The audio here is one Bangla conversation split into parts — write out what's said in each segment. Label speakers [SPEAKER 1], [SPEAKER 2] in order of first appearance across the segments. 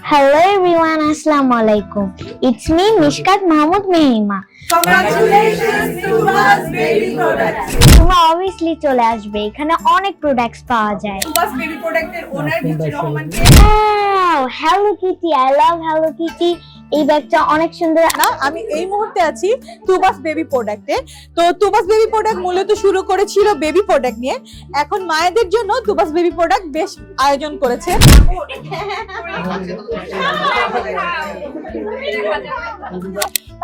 [SPEAKER 1] Hello everyone, Assalamualaikum. It's me, Mishkat Mahmoud Mehima.
[SPEAKER 2] Congratulations to us baby products.
[SPEAKER 1] তোমরা obviously চলে আসবে, এখানে অনেক প্রোডাক্টস পাওয়া যায়।
[SPEAKER 2] Us baby product এর ওনার বিচি রহমান কে
[SPEAKER 1] Wow, Hello Kitty, I love Hello Kitty. এই ব্যাগটা অনেক সুন্দর।
[SPEAKER 2] না আমি এই মুহূর্তে আছি তুবাস বেবি প্রোডাক্টে। তো তুবাস বেবি প্রোডাক্ট মূলত শুরু করেছিল বেবি প্রোডাক্ট নিয়ে, এখন মায়েদের জন্য তুবাস বেবি প্রোডাক্ট বেশ আয়োজন করেছে।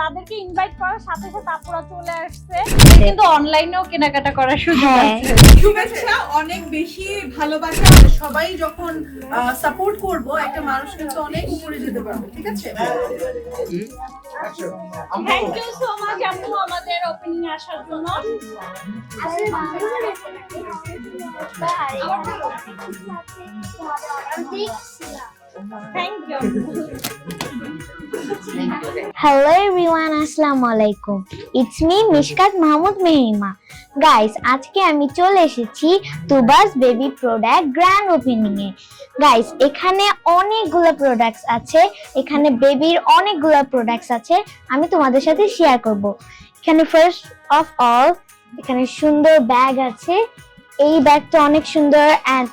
[SPEAKER 3] তাদেরকে ইনভাইট করার সাথে সাথে আপুরা চলে আসছে, কিন্তু অনলাইনেও কেনাকাটা করার সুযোগ আছে।
[SPEAKER 2] শুভেচ্ছা, অনেক বেশি ভালোবাসা। সবাই যখন সাপোর্ট করব একটা মানুষ কিন্তু অনেক উপরে যেতে পারবে, ঠিক আছে?
[SPEAKER 3] থ্যাংক ইউ সো মাচ আপু আমাদের ওপেনিং এ আসার জন্য। Thank you.
[SPEAKER 1] Hello everyone, Assalamualaikum. It's me, Mishkat Mahmoud Mehima. Guys, আজকে আমি চলে এসেছি তুবাস বেবি প্রোডাক্ট গ্র্যান্ড ওপেনিং এ। গাইস, এখানে অনেকগুলো প্রোডাক্টস আছে, এখানে বেবির অনেকগুলো প্রোডাক্টস আছে, আমি তোমাদের সাথে শেয়ার করব। এখানে ফার্স্ট অফ অল এখানে সুন্দর ব্যাগ আছে, এই ব্যাগটা অনেক সুন্দর। And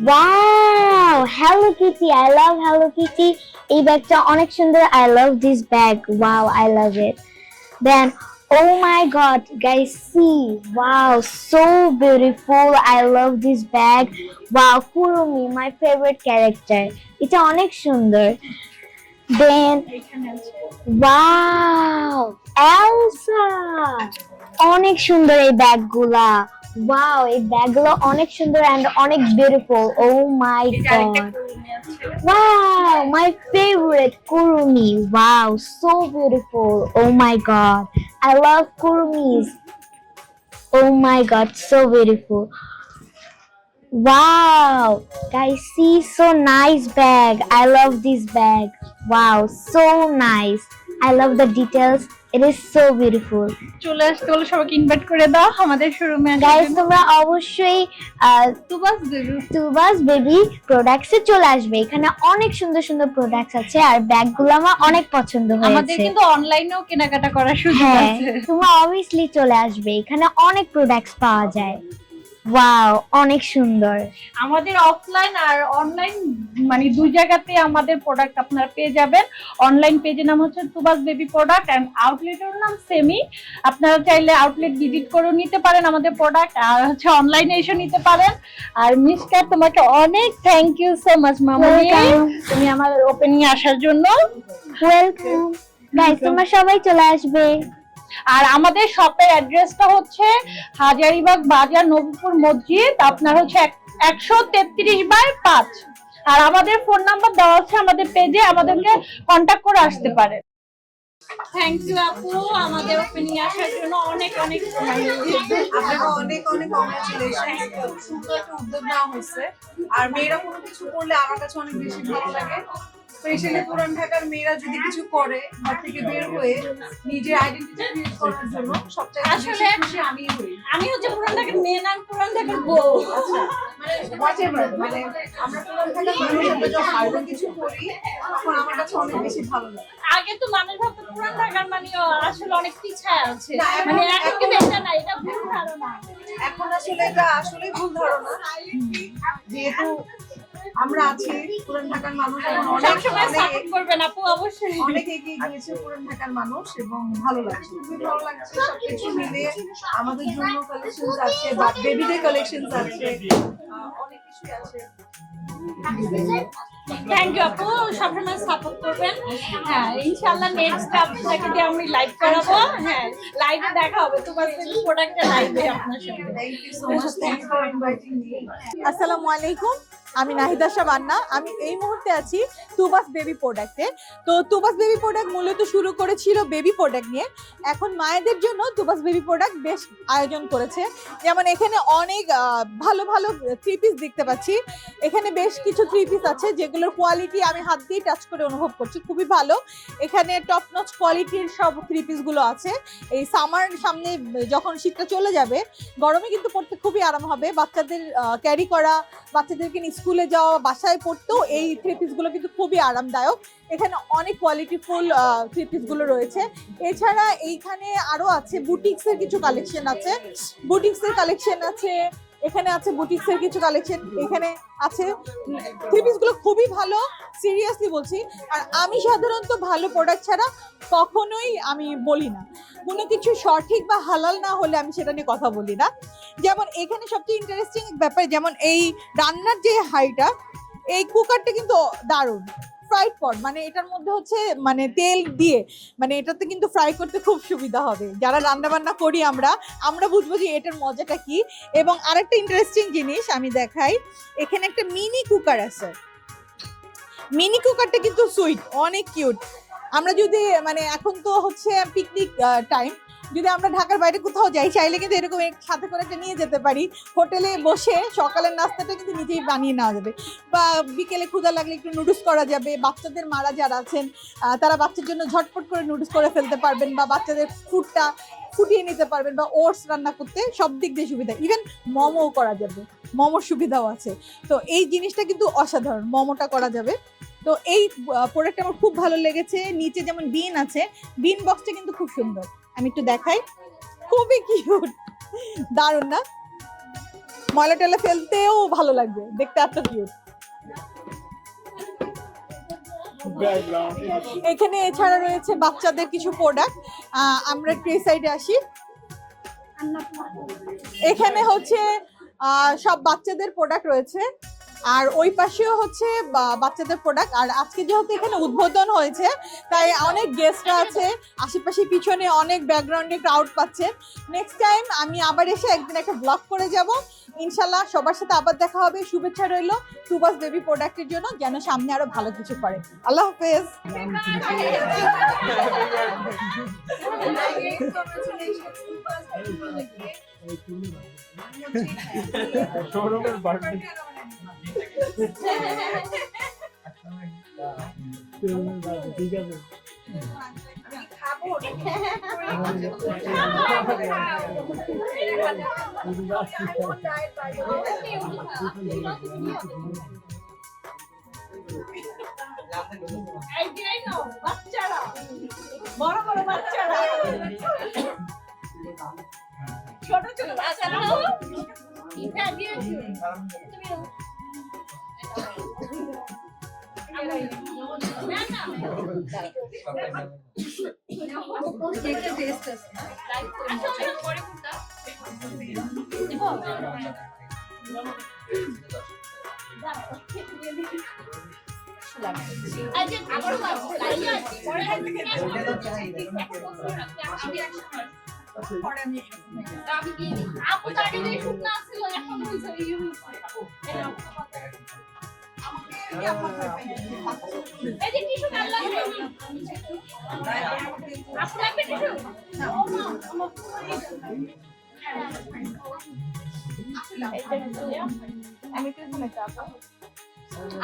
[SPEAKER 1] wow, Hello Kitty, I love Hello Kitty. এই ব্যাগটা অনেক সুন্দর, I love this bag, wow, I love it. Then oh my god, guys, see, wow, so beautiful, I love this bag. Wow, Kurumi, my favorite character. এটা অনেক সুন্দর। Then wow, Elsa, অনেক সুন্দর এই ব্যাগগুলা। Wow, এই ব্যাগগুলো অনেক সুন্দর and অনেক beautiful. Oh my god. Wow, my favorite Kurumi. Wow, so beautiful. Oh my god. I love Kurumis. Oh my god, so beautiful. Wow, guys, see, so nice bag. I love this bag. Wow, so nice. I love the details. It is so beautiful.
[SPEAKER 3] চলে আসতে বলে সবাইকে ইনভাইট করে দাও আমাদের শোরুমে।
[SPEAKER 1] গাইস, তোমরা অবশ্যই তুবাস বেবি প্রোডাক্টস এ চলে আসবে, এখানে অনেক সুন্দর সুন্দর প্রোডাক্টস আছে আর ব্যাগগুলো আমার অনেক পছন্দ হয়েছে।
[SPEAKER 3] আমাদের কিন্তু অনলাইনেও কেনাকাটা করার সুযোগ
[SPEAKER 1] হ্যাঁ,
[SPEAKER 3] আছে।
[SPEAKER 1] তোমরা অবভিয়াসলি চলে আসবে, এখানে অনেক প্রোডাক্টস পাওয়া যায়। ওয়াও, অনেক সুন্দর।
[SPEAKER 3] আমাদের অফলাইন আর অনলাইন মানে দুই জায়গাতে আমাদের প্রোডাক্ট আপনারা পেয়ে যাবেন। অনলাইন পেজের নাম হচ্ছে তুবাস বেবি প্রোডাক্ট এন্ড আউটলেটের নাম সেমি। আপনারা চাইলে আউটলেট ভিজিট করে নিতে পারেন আমাদের প্রোডাক্ট, আর হচ্ছে অনলাইনে এসে নিতে পারেন। আর মিসকা, তোমাকে অনেক থ্যাংক ইউ সো মাচ মামনি, তুমি আমাদের ওপেনিং এ আসার জন্য।
[SPEAKER 1] ওয়েলকাম গাইস, তোমরা সবাই চলে আসবে।
[SPEAKER 3] আর আমাদের শপের অ্যাড্রেসটা হচ্ছে হাজারীবাগ বাজার, নবীপুর মসজিদ, আপনার হচ্ছে 133/5। আর আমাদের ফোন নাম্বার দেওয়া আছে আমাদের পেজে, আমাদেরকে কন্টাক্ট করে আসতে পারে। থ্যাংক ইউ আপু আমাদের ওপেনিং এ আসার জন্য, অনেক অনেক
[SPEAKER 2] আপনাকে অনেক অনেক কংগ্রাচুলেশন। সুন্দর একটা উদ্যোগ নেওয়া হয়েছে, আর মেয়েরা কোনো কিছু করলে আমার কাছে অনেক বেশি ভালো লাগে। স্পেশালি পুরান ঢাকার মেয়েরা যদি কিছু করে ঘর থেকে বের হয়ে নিজের আইডেন্টিটি ক্রিয়েট করার জন্য, সবচেয়ে
[SPEAKER 3] আসলে
[SPEAKER 2] খুশি আমি হই।
[SPEAKER 3] আমি হচ্ছে পুরান ঢাকার মেয়ে না, পুরান ঢাকার বউ।
[SPEAKER 2] আচ্ছা, whatever, মানে আমরা পুরান ঢাকার মানুষের যখন কোনো কিছু করি তখন আমার কাছে অনেক বেশি ভালো লাগে।
[SPEAKER 3] আগে তো মানুষ ভাবতো পুরান ঢাকার মানে আসলে অনেক পিছায় আছে,
[SPEAKER 2] না, এখন-
[SPEAKER 3] মানে এখন কিন্তু এটা না, এটা ভুল ধারণা।
[SPEAKER 2] এখন আসলে এটা আসলে ভুল ধারণা, যেহেতু আমরা আছি পুরান ঢাকার মানুষ এখন অনেক
[SPEAKER 3] সবসময়
[SPEAKER 2] অনেক
[SPEAKER 3] সাপোর্ট করবেন আপু, অবশ্যই।
[SPEAKER 2] অনেক এগিয়ে গিয়েছে পুরান ঢাকার মানুষ, এবং ভালো লাগছে, খুবই ভালো লাগছে। সবকিছু মিলে আমাদের জন্য কালেকশন আছে, বা বেবিদের কালেকশন আছে, অনেক কিছুই আছে।
[SPEAKER 3] থ্যাংক ইউ আপু, সবসময় সাপোর্ট করবেন। হ্যাঁ, ইনশাআল্লাহ নেক্সট আপনাকে দিয়ে আমি লাইভ করাবো। হ্যাঁ, লাইভে দেখা হবে, তোমার প্রোডাক্টের লাইভে আপনার সাথে।
[SPEAKER 2] Thank you so much, thanks for inviting me.
[SPEAKER 4] আসসালামু আলাইকুম, আমি নাহিদা শাবান্না। আমি এই মুহূর্তে আছি তুবাস বেবি প্রোডাক্টে। তো তুবাস বেবি প্রোডাক্ট মূলত শুরু করেছিল বেবি প্রোডাক্ট নিয়ে, এখন মায়েদের জন্য তুবাস বেবি প্রোডাক্ট বেশ আয়োজন করেছে। যেমন এখানে অনেক ভালো ভালো থ্রি পিস দেখতে পাচ্ছি, এখানে বেশ কিছু থ্রি পিস আছে যেগুলোর কোয়ালিটি আমি হাত দিয়ে টাচ করে অনুভব করছি, খুবই ভালো। এখানে টপ নচ কোয়ালিটির সব থ্রি পিস গুলো আছে। এই সামার সামনে যখন শীতটা চলে যাবে, গরমে কিন্তু পড়তে খুবই আরাম হবে, বাচ্চাদের ক্যারি করা, বাচ্চাদেরকে স্কুলে যাওয়া বাসায় পড়তেও এই থ্রি পিসগুলো কিন্তু খুবই আরামদায়ক। এখানে অনেক কোয়ালিটিফুল থ্রি পিসগুলো রয়েছে। এছাড়া এইখানে আরো আছে বুটিক্সের কিছু কালেকশন আছে, এখানে আছে বুটিক্সের কিছু কালেকশন, এখানে আছে। থ্রি পিসগুলো খুবই ভালো, সিরিয়াসলি বলছি। আর আমি সাধারণত ভালো প্রোডাক্ট ছাড়া কখনোই আমি বলি না, কোনো কিছু সঠিক বা হালাল না হলে আমি সেটা নিয়ে কথা বলি না। যেমন এখানে সবচেয়ে ইন্টারেস্টিং ব্যাপার, যেমন এই রান্নার যে হাঁড়িটা, এই কুকারটা কিন্তু দারুণ। ফ্রাইড পট, মানে এটার মধ্যে হচ্ছে মানে তেল দিয়ে, মানে এটাতে কিন্তু ফ্রাই করতে খুব সুবিধা হবে। যারা রান্না বান্না করি আমরা বুঝবো যে এটার মজাটা কি। এবং আরেকটা ইন্টারেস্টিং জিনিস আমি দেখাই, এখানে একটা মিনি কুকার আছে। মিনি কুকারটা কিন্তু সুইট, অনেক কিউট। আমরা যদি মানে এখন তো হচ্ছে পিকনিক টাইম, যদি আমরা ঢাকার বাইরে কোথাও যাই চাইলে কিন্তু এরকম সাথে করে একটা নিয়ে যেতে পারি। হোটেলে বসে সকালের নাস্তাটা কিন্তু নিজেই বানিয়ে নেওয়া যাবে, বা বিকেলে ক্ষুধা লাগলে একটু নুডলস করা যাবে। বাচ্চাদের মারা যারা আছেন তারা বাচ্চার জন্য ঝটপট করে নুডলস করে ফেলতে পারবেন, বা বাচ্চাদের ফুডটা ফুটিয়ে নিতে পারবেন, বা ওটস রান্না করতে সব দিক দিয়ে সুবিধা। ইভেন মোমোও করা যাবে, মোমোর সুবিধাও আছে। তো এই জিনিসটা কিন্তু অসাধারণ, মোমোটা করা যাবে। তো এই প্রোডাক্টটা আমার খুব ভালো লেগেছে। নিচে যেমন বিন আছে, বিন বক্সটা কিন্তু খুব সুন্দর, আমি একটু দেখাই, খুবই কিউট, দারুণ না? ময়লা টয়লা ফেলতেও ভালো লাগবে, দেখতে এত কিউট। এখানে এছাড়া রয়েছে বাচ্চাদের কিছু প্রোডাক্ট। আমরা ট্রে সাইডে আসি, এখানে হচ্ছে সব বাচ্চাদের প্রোডাক্ট রয়েছে, আর ওই পাশেও হচ্ছে বাচ্চাদের প্রোডাক্ট। আর আজকে যেহেতু এখানে উদ্বোধন হয়েছে তাই অনেক গেস্টরা আছে, আশেপাশে পিছনে অনেক ব্যাকগ্রাউন্ডে ক্রাউড পাচ্ছেন। নেক্সট টাইম আমি আবার এসে একদিন একটা ব্লগ করে যাব ইনশাল্লাহ। সবার সাথে আবার দেখা হবে। শুভেচ্ছা রইল টুবাস বেবি প্রোডাক্টের জন্য, যেন সামনে আরো ভালো কিছু করে। আল্লাহ হাফেজ।
[SPEAKER 5] ঠিক আছে।
[SPEAKER 3] বাচ্চারা, বড় বড় বাচ্চারা, ছোট ছোট বাচ্চারা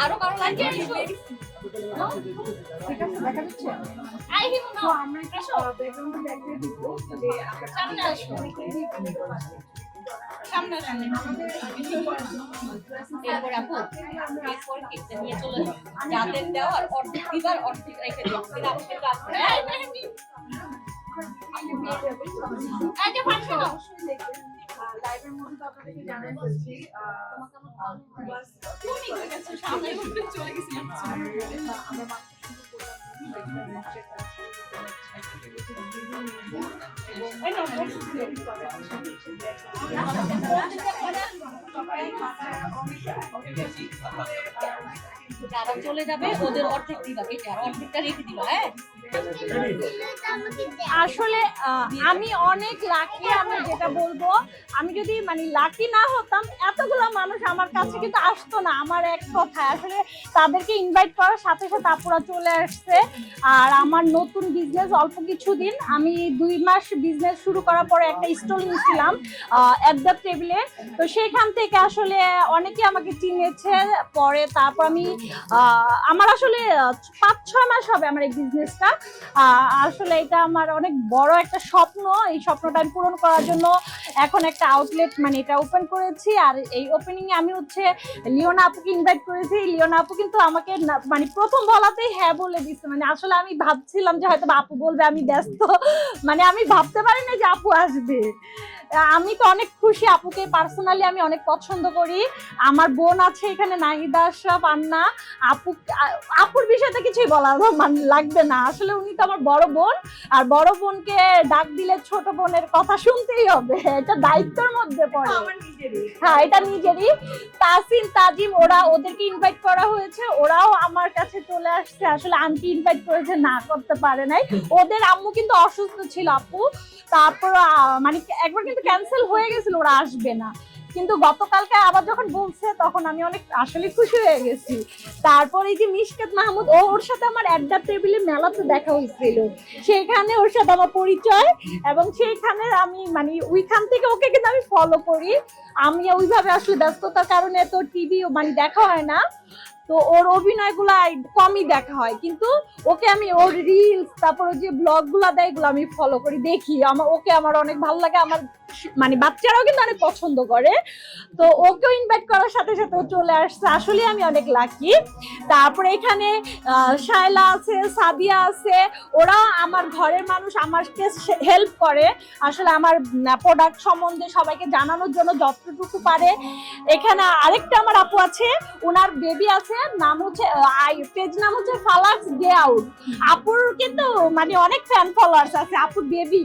[SPEAKER 3] আরো কারো লাগবে? ঠিক আছে, দেখা যাচ্ছে। আই হিম নাও, আমরা একটু ব্যাকগ্রাউন্ডে দেখিয়ে দিব যে আমরা সামনে আসবো। সামনে আসেন আমাদের এরপর আপু এরপর কেটে নিয়ে চলে যাও। যাদের দেওয়ার অর্ধেক দিবার অর্ধেক রেখে দাও। এটা আপনি রাখতে এই মেহেদি আগে ফাঁসো লাইভের মধ্যে তো আপনাদেরকে জানাই বলছি তুমি গেছো সামনে উঠে চলে গেছিলাম আমরা মাত্র শুরু করলাম। যারা চলে যাবে ওদের অর্ধেক দিবা, কেটে আর অর্ধেকটা রেখে দিবা। হ্যাঁ, আসলে আমি অনেক লাকি। আমি যেটা বলবো, আমি যদি মানে লাকি না হতাম এতগুলো মানুষ আমার কাছে কিন্তু আসতো না। আমার এক কথায় আসলে তাদেরকে ইনভাইট করার সাথে সাথে আপুরা চলে আসছে। আর আমার নতুন বিজনেস, অল্প কিছুদিন, আমি 2 মাস বিজনেস শুরু করার পরে একটা স্টল নিয়েছিলাম অ্যাট দ্য টেবিলে। তো সেখান থেকে থেকে আসলে অনেকে আমাকে চিনেছে। পরে তারপর আমি আমার আসলে 5-6 মাস হবে আমার এই বিজনেসটা। আসলে এটা আমার অনেক বড় একটা স্বপ্ন। এই স্বপ্নটা আমি পূরণ করার জন্য এখন একটা আউটলেট মানে এটা ওপেন করেছি। আর এই ওপেনিং এ আমি হচ্ছে লিওনা আপুকে ইনভাইট করেছি। লিওনা আপু কিন্তু আমাকে মানে প্রথম বলাতেই হ্যাঁ বলে দিচ্ছে। মানে আসলে আমি ভাবছিলাম যে হয়তো আপু বলবে আমি ব্যস্ত, মানে আমি ভাবতে পারি না যে আপু আসবে। আমি তো অনেক খুশি, আপুকে পার্সোনালি আমি অনেক পছন্দ করি। আমার বোন আছে এখানে, নাহিদা আশরাফ আন্না। আপুর বিষয়টা কিছুই বলা মানে লাগবে না, আসলে উনি তো আমার বড় বোন। আর বড় বোনকে ডাক দিলে ছোট বোনের কথা শুনতেই হবে, এটা দায়িত্বের মধ্যে পড়ে। হ্যাঁ, এটা নিজেরই। তাসিন, তাজিম ওদেরকে ইনভাইট করা হয়েছে, ওরাও আমার কাছে চলে আসছে। আসলে আন্টি ইনভাইট করেছে, না করতে পারে নাই। ওদের আম্মু কিন্তু অসুস্থ ছিল আপু, তারপর মানে একবার কিন্তু ক্যান্সেল হয়ে গেছিল, ওরা আসবে না। কিন্তু গতকালকে আবার যখন বলছে তখন আমি অনেক আসলে খুশি হয়ে গেছি। তারপর এই যে মিশকাত মাহমুদ, ওর সাথে আমার অ্যাড্ডা টেবিলে মেলাতে দেখা হয়েছিল, সেখানে ওর সাথে আমার পরিচয়। এবং সেইখানে আমি মানে ওইখান থেকে ওকে কিন্তু আমি ফলো করি। আমি ওইভাবে আসলে ব্যস্ততার কারণে তো টিভি মানে দেখা হয় না, তো ওর অভিনয়গুলা কমই দেখা হয়। কিন্তু ওকে আমি ওর রিলস, তারপর যে ব্লগ গুলা দেয় এগুলো আমি ফলো করি, দেখি। ওকে আমার অনেক ভালো লাগে। আমার মানে বাচ্চারাও কিন্তু অনেক পছন্দ করে। তো ওকেও ইনভাইট করার সাথে সাথে ও চলে আসছে, আসলে আমি অনেক লাকি। তারপরে এখানে শায়লা আছে, সাদিয়া আছে, ওরা আমার ঘরের মানুষ, আমাকে হেল্প করে আসলে আমার প্রোডাক্ট সম্বন্ধে সবাইকে জানানোর জন্য যতটুকু পারে। এখানে আরেকটা আমার আপু আছে, ওনার বেবি আছে, নাম হচ্ছে পেজ নাম হচ্ছে ফালাক্স ডে আউট। আপুর কিন্তু মানে অনেক ফ্যান ফলোয়ার্স আছে। আপুর বেবি,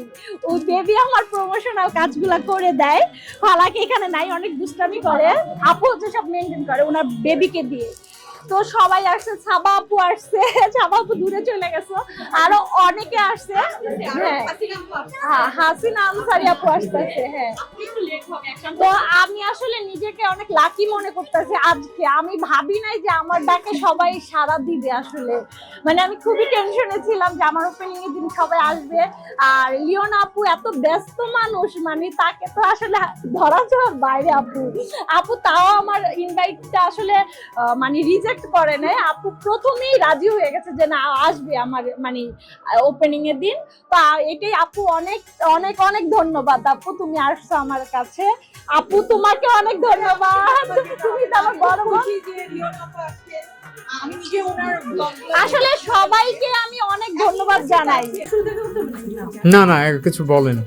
[SPEAKER 3] ওই বেবি আমার প্রমোশনাল কাজগুলা করে দেয়। ফালাক এখানে নাই, অনেক দুষ্টামি করে। আপু হচ্ছে সব মেনটেন করে ওনার বেবিকে দিয়ে। তো সবাই আসছে, ছাবা আপু আসছে, ছাবা আপু দূরে চলে গেছে, আরো অনেকে আসছে। হ্যাঁ, হাসিনা আনসারি আপু আসতেছে। হ্যাঁ, তো আমি আসলে নিজেকে অনেক লাকি মনে করতেছি আজকে। আমি ভাবি নাই যে আমার ডাকে সবাই সাড়া দিবে। আসলে মানে আমি খুবই টেনশনে ছিলাম যে আমার ওপেনিং এর দিন সবাই আসবে। আর লিওনা আপু এত ব্যস্ত মানুষ, মানে তাকে তো আসলে ধরা ছোঁয়ার বাইরে। আপু তাও আমার ইনভাইটটা আসলে মানে রিজেক্ট করে নাই। আপু প্রথমেই রাজি হয়ে গেছে যে না, আসবে আমার মানে ওপেনিং এর দিন। তো এটাই আপু, অনেক অনেক অনেক ধন্যবাদ আপু, তুমি আসছো আমার কাছে। আপু তোমাকে অনেক ধন্যবাদ, তুমি তো আমার বড় বোন।
[SPEAKER 4] আমি নিজে ওনার
[SPEAKER 3] আসলে সবাইকে আমি অনেক ধন্যবাদ জানাই।
[SPEAKER 5] না না কিছু বলেন।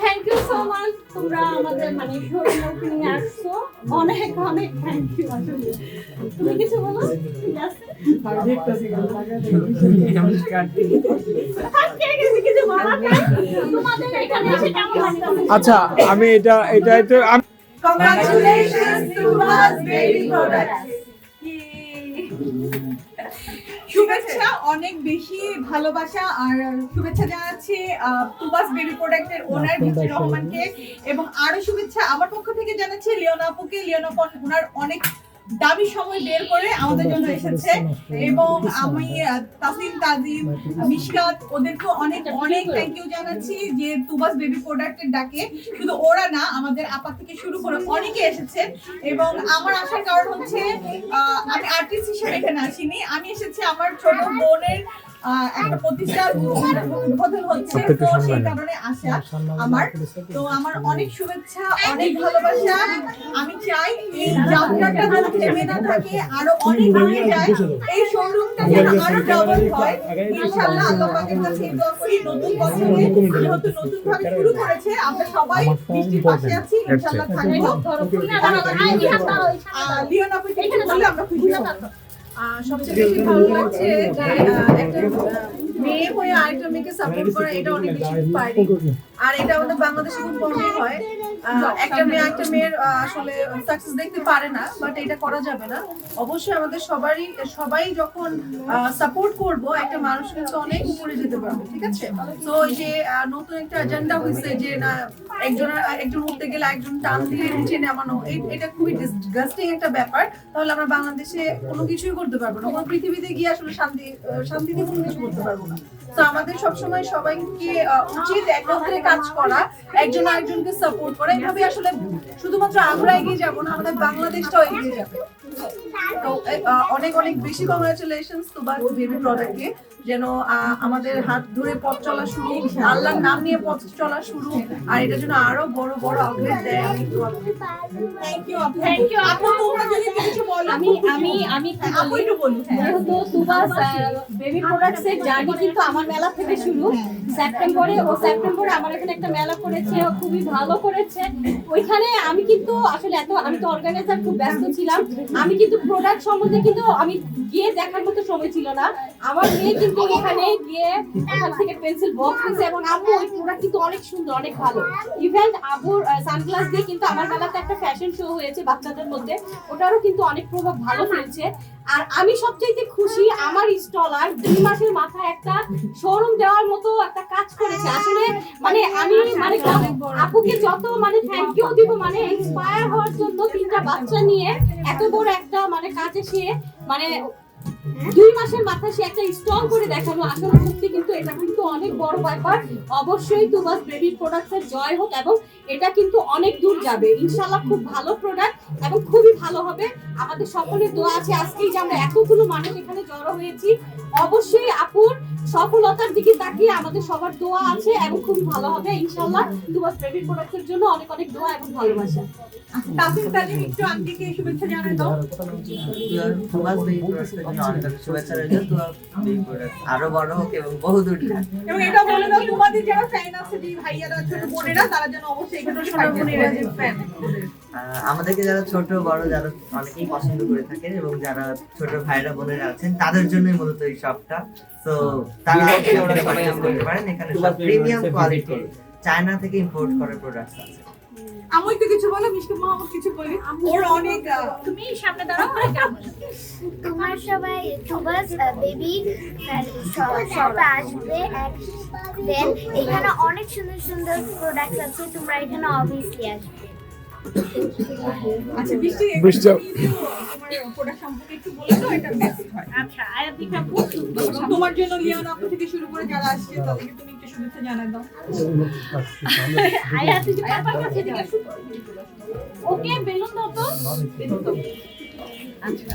[SPEAKER 3] থ্যাংক ইউ সো মাচ, তোমরা আমাদের মানে শোরুম ওপেনিং এ আসছো, অনেক অনেক থ্যাংক ইউ। আসলে তুমি কিছু বলো? ঠিক আছে, কিছু বলার নাই? তোমাদের এখানে এসে কেমন লাগছে?
[SPEAKER 5] আচ্ছা, আমি এটা
[SPEAKER 2] Congratulations to us baby products.
[SPEAKER 4] শুভেচ্ছা, অনেক বেশি ভালোবাসা আর শুভেচ্ছা জানাচ্ছি তুবাস বেবি প্রোডাক্টের ওনার বিজয় রহমানকে, এবং আরো শুভেচ্ছা আমার পক্ষ থেকে জানাচ্ছি লিওনা আপুকে। লিওনা আপু ওনার অনেক দামি সময় বের করে আমাদের জন্য এসেছে, এবং আমি তাসিম, তাজিম, মিশকাত ওদেরকে অনেক অনেক থ্যাংক ইউ জানাচ্ছি যে তুবাস বেবি প্রোডাক্টের ডাকে শুধু ওরা না, আমাদের আপা থেকে শুরু করে অনেকে এসেছে। এবং আমার আসার কারণ হচ্ছে আমি আর্টিস্ট হিসেবে এখানে আসিনি, আমি এসেছি আমার ছোট বোনের একটা প্রতিষ্ঠান উদ্বোধন হচ্ছে, তো সেই কারণে আসা আমার। তো আমার অনেক শুভেচ্ছা, অনেক ভালোবাসা। আমি চাই এই যাত্রাটা যেন থেমে না থাকে, আরো অনেক দূরে যায়, এই শোরুমটা যেন আরো ডবল হয়। ইনশাআল্লাহ আল্লাহ পাকের কাছে দোয়া করি নতুন বছরে যেহেতু নতুন ভাবে শুরু করেছে, আমরা সবাই বৃষ্টির পাশে আছি, ইনশাআল্লাহ থাকবো। লিওনা আপু এখানে বলে আমরা খুশি হব।
[SPEAKER 2] সবচেয়ে বেশি ভালো লাগছে যে একটা মেয়ে হয়ে আরেকটা মেয়েকে সাপোর্ট করা, এটা অনেক বেশি ইন্সপায়ারিং। আর এটা আমাদের বাংলাদেশে খুব কমই হয়, একটা মেয়ের আসলে সাকসেস দেখতে পারে না, বাট এটা করা যাবে না। অবশ্যই আমাদের সবাই যখন সাপোর্ট করব, একটা মানুষ কিন্তু অনেক উপরে যেতে পারবে, ঠিক আছে? তো এই যে নতুন একটা এজেন্ডা হয়েছে যে না, একজন উঠতে গেলে একজন টান দিয়ে নিচে নামানো, এটা খুবই ডিসগাস্টিং একটা ব্যাপার। তাহলে আমরা বাংলাদেশে কোনো কিছুই করতে পারবো না, কোনো পৃথিবীতে গিয়ে আসলে শান্তিতে কোনো কিছু করতে পারবো না। তো আমাদের সবসময় সবাইকে উচিত একত্রে কাজ করা, একজন আরেকজনকে সাপোর্ট করা। এভাবে আসলে শুধুমাত্র আমরা এগিয়ে যাবো না, আমাদের বাংলাদেশটাও এগিয়ে যাবে। তো অনেক অনেক বেশি কংগ্রাচুলেশনস তুবাস বেবি প্রোডাক্টকে, যেন আমাদের হাত ধরে পথ চলা শুরু, আল্লাহর নাম নিয়ে পথ চলা শুরু, আর এটা যেন আরো বড় বড় আউটলেট দেয়। আমি দোয়া করি।
[SPEAKER 4] থ্যাংক ইউ
[SPEAKER 3] Thank you,
[SPEAKER 4] আপু, তোমরা যদি কিছু বলো।
[SPEAKER 6] আমি
[SPEAKER 4] আপু একটু বলুন।
[SPEAKER 6] যেহেতু তুবাস বেবি প্রোডাক্টস এর জার্নি কিন্তু আমার মেলা থেকে শুরু। সেপ্টেম্বরে আমার এখানে একটা মেলা করেছে, ও খুবই ভালো করেছে। ওইখানে আমি কিন্তু আসলে আমি তো অর্গানাইজার, খুব ব্যস্ত ছিলাম। আমি কিন্তু প্রোডাক্ট সম্বন্ধে কিন্তু আমি গিয়ে দেখার মতো সময় ছিল না। আমার মেয়ে কিন্তু ওখানে গিয়ে ওখান থেকে পেন্সিল বক্স নিয়েছে, এবং আম্মু ওই প্রোডাক্ট কিন্তু অনেক সুন্দর, অনেক ভালো। ইভেন আবুর সানগ্লাস দিয়ে কিন্তু আমার মেলাতে একটা ফ্যাশন শো হয়েছে বাচ্চাদের মধ্যে, ওটারও কিন্তু অনেক প্রভাব ভালো ফেলছে। আর আমি সবচাইতে খুশি, আমার স্টলার 2 মাসের মাথায় একটা শোরুম দেওয়ার মতো একটা কাজ করেছে। আসলে আমি আপুকে যত থ্যাংক ইউ দিব, ইন্সপায়ার হওয়ার জন্য 3টা বাচ্চা নিয়ে এত বড় একটা কাজে সে 2 মাসের মাথায় সে একটা স্টল করে দেখানো। আসলে সত্যি কিন্তু এটা কিন্তু অনেক বড় ব্যাপার। অবশ্যই তুবাস বেবি প্রোডাক্টস এর জয় হোক, এবং এটা কিন্তু অনেক দূর যাবে ইনশাআল্লাহ। খুব ভালো প্রোডাক্ট এবং খুবই ভালো হবে। আমাদের সকলের দোয়া আছে, আজকেই যে আমরা এতগুলো মানুষ এখানে জড়ো হয়েছি, অবশ্যই আপুর সফলতার দিকে তাকিয়ে আমাদের সবার দোয়া আছে, এবং খুবই ভালো হবে ইনশাআল্লাহ। তুবাস বেবি প্রোডাক্টস এর জন্য অনেক অনেক দোয়া এবং ভালোবাসা।
[SPEAKER 4] তাসিম তাজিম, একটু আন্টিকে শুভেচ্ছা জানাই দাও।
[SPEAKER 7] তুবাস বেবি প্রোডাক্টস এর জন্য অনেক অনেক শুভেচ্ছা রইল। তুবাস বেবি প্রোডাক্টস আরো বড় হোক এবং বহুদূর যাক।
[SPEAKER 4] এবং এটা বলে দাও তোমাদের যারা ফ্যান আছে, যে ভাইয়ারা ছোট বোনেরা, তারা যেন অবশ্যই এখানে
[SPEAKER 2] সোনামণিরা যে fan।
[SPEAKER 7] আমাদেরকে যারা ছোট বড় যারা অনেকেই পছন্দ করে থাকেন, এবং যারা ছোট ভাইরা বোনেরা আছেন, তাদের জন্যই মূলত এই শপটা। তো তারা ওরা সবাই করতে পারেন। এখানে সব প্রিমিয়াম কোয়ালিটি চায়না থেকে ইম্পোর্ট করা প্রোডাক্টস আছে।
[SPEAKER 4] আমি একটু কিছু বলো, মিশকা মাহমুদ কিছু বলি। ওর অনেক
[SPEAKER 3] তুমি সামনে দাঁড়াও,
[SPEAKER 1] তোমরা সবাই তুবাস বেবি শপে আসবে, দেন এখানে অনেক সুন্দর সুন্দর প্রোডাক্ট আছে, তোমরা এখানে অবভিয়াসলি আসবে।
[SPEAKER 4] আচ্ছা বৃষ্টি,
[SPEAKER 5] বৃষ্টি।
[SPEAKER 4] তোমার প্রোডাক্ট সম্পর্কে একটু বলে দাও, এটা বেস্ট হয়।
[SPEAKER 3] আচ্ছা আয়াতিকা আপু,
[SPEAKER 4] এবং তোমার জন্য লিওনা আপু থেকে শুরু করে যারা আসছে তাদেরকে তুমি একটু শুভেচ্ছা জানাই দাও।
[SPEAKER 3] আয়াতিকা পাপার কাছে দিকে ওকে বেলুন দাও তো। আচ্ছা